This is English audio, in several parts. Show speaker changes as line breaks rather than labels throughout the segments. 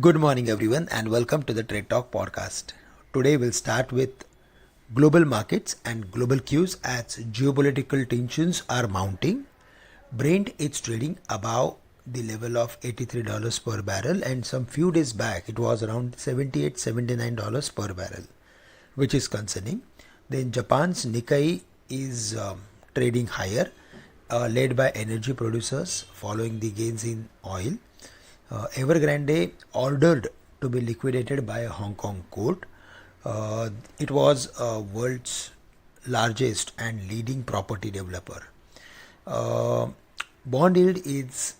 Good morning, everyone, and welcome to the Trade Talk podcast. Today, we'll start with global markets and global cues as geopolitical tensions are mounting. Brent is trading above the level of $83 per barrel, and some few days back it was around $78 $79 per barrel, which is concerning. Then, Japan's Nikkei is trading higher, led by energy producers following the gains in oil. Evergrande ordered to be liquidated by a Hong Kong court. It was world's largest and leading property developer. Uh, Bond yield is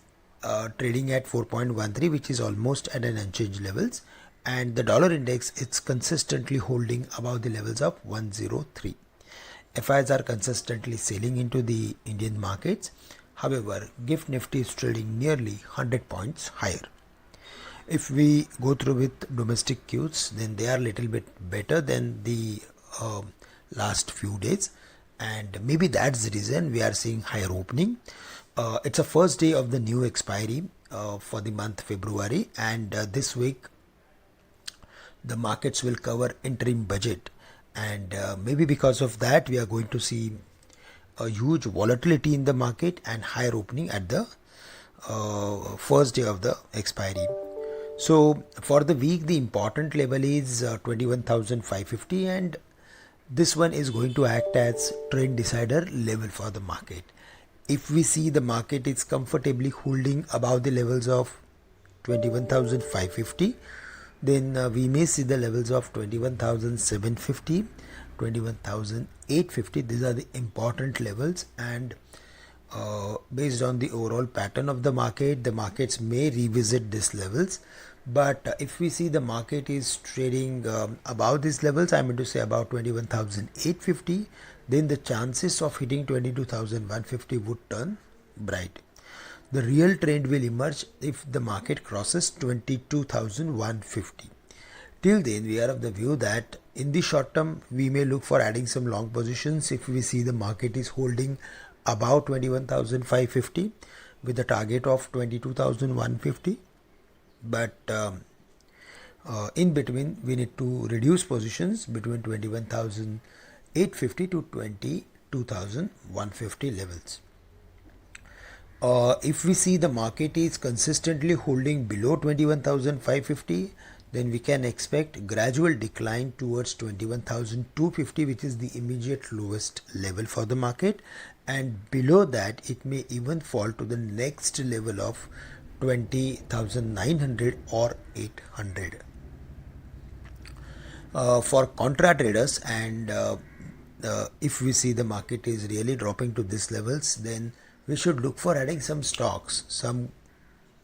trading at 4.13, which is almost at an unchanged levels, and the dollar index is consistently holding above the levels of 103. FIs are consistently selling into the Indian markets. However, GIFT Nifty is trading nearly 100 points higher. If we go through with domestic cues, then they are little bit better than the last few days, and maybe that's the reason we are seeing higher opening. It's a first day of the new expiry for the month February, and this week the markets will cover interim budget, and maybe because of that we are going to see a huge volatility in the market and higher opening at the first day of the expiry. So for the week the important level is 21,550, and this one is going to act as trend decider level for the market. If we see the market is comfortably holding above the levels of 21,550, then we may see the levels of 21,750, 21,850. These are the important levels, and based on the overall pattern of the markets may revisit these levels. But if we see the market is trading above these levels, I mean to say about 21,850, then the chances of hitting 22,150 would turn bright. The real trend will emerge if the market crosses 22,150. Till then, we are of the view that in the short term, we may look for adding some long positions if we see the market is holding about 21,550 with a target of 22,150. But in between, we need to reduce positions between 21,850 to 22,150 levels. If we see the market is consistently holding below 21,550, then we can expect gradual decline towards 21,250, which is the immediate lowest level for the market, and below that it may even fall to the next level of 20,900 or 800. For contra traders, and if we see the market is really dropping to these levels, then we should look for adding some stocks, some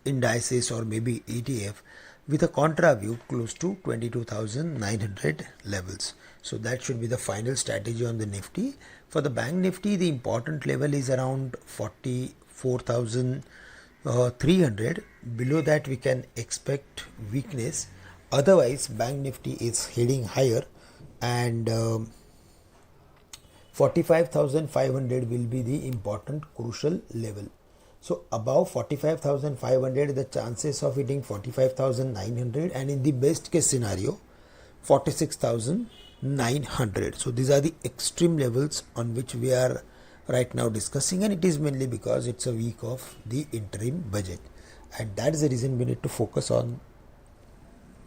indices, or maybe ETF with a contra view close to 22,900 levels. So that should be the final strategy on the Nifty. For the Bank Nifty, the important level is around 44,300. Below that we can expect weakness. Otherwise, Bank Nifty is heading higher, and 45,500 will be the important crucial level. So above 45,500, the chances of hitting 45,900, and in the best case scenario 46,900. So these are the extreme levels on which we are right now discussing, and it is mainly because it's a week of the interim budget, and that is the reason we need to focus on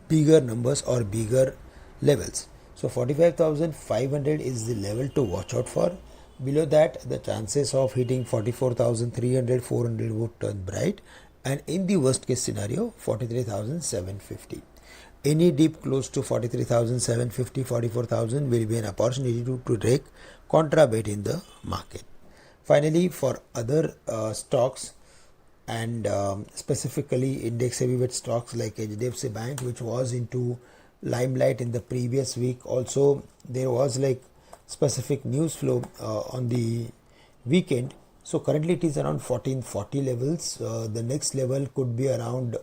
bigger numbers or bigger levels. So 45,500 is the level to watch out for. Below that, the chances of hitting 44,300, 400 would turn bright, and in the worst case scenario 43,750. Any dip close to 43,750, 44,000 will be an opportunity to take contra bait in the market. Finally, for other stocks, and specifically index heavyweight stocks like HDFC Bank, which was into limelight in the previous week. Also, there was like specific news flow on the weekend. So currently it is around 1440 levels. The next level could be around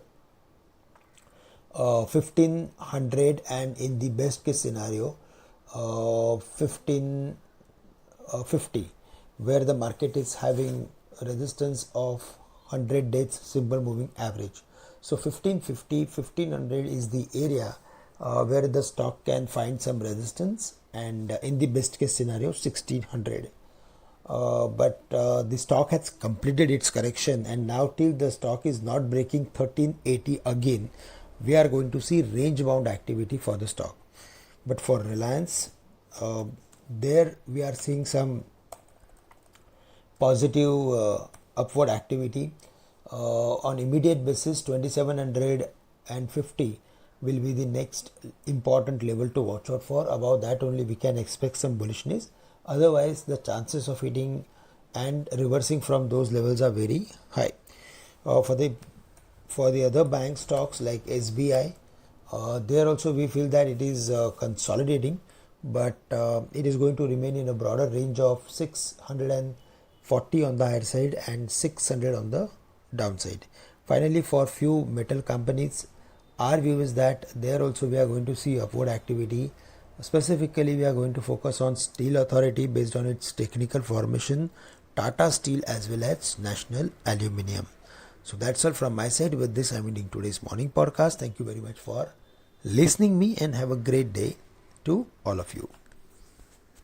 1500, and in the best case scenario 1550, where the market is having resistance of 100 days simple moving average. So 1550, 1500 is the area where the stock can find some resistance, and in the best case scenario 1600. But the stock has completed its correction, and now till the stock is not breaking 1380 again, we are going to see range bound activity for the stock. But for Reliance, there we are seeing some positive upward activity. On immediate basis, 2750 will be the next important level to watch out for. Above that only we can expect some bullishness. Otherwise, the chances of hitting and reversing from those levels are very high. For the other bank stocks like SBI, there also we feel that it is consolidating, but it is going to remain in a broader range of 640 on the higher side and 600 on the downside. Finally, for few metal companies, our view is that there also we are going to see upward activity. Specifically, we are going to focus on Steel Authority based on its technical formation, Tata Steel as well as National Aluminium. So that's all from my side. With this, I'm ending today's morning podcast. Thank you very much for listening me, and have a great day to all of you.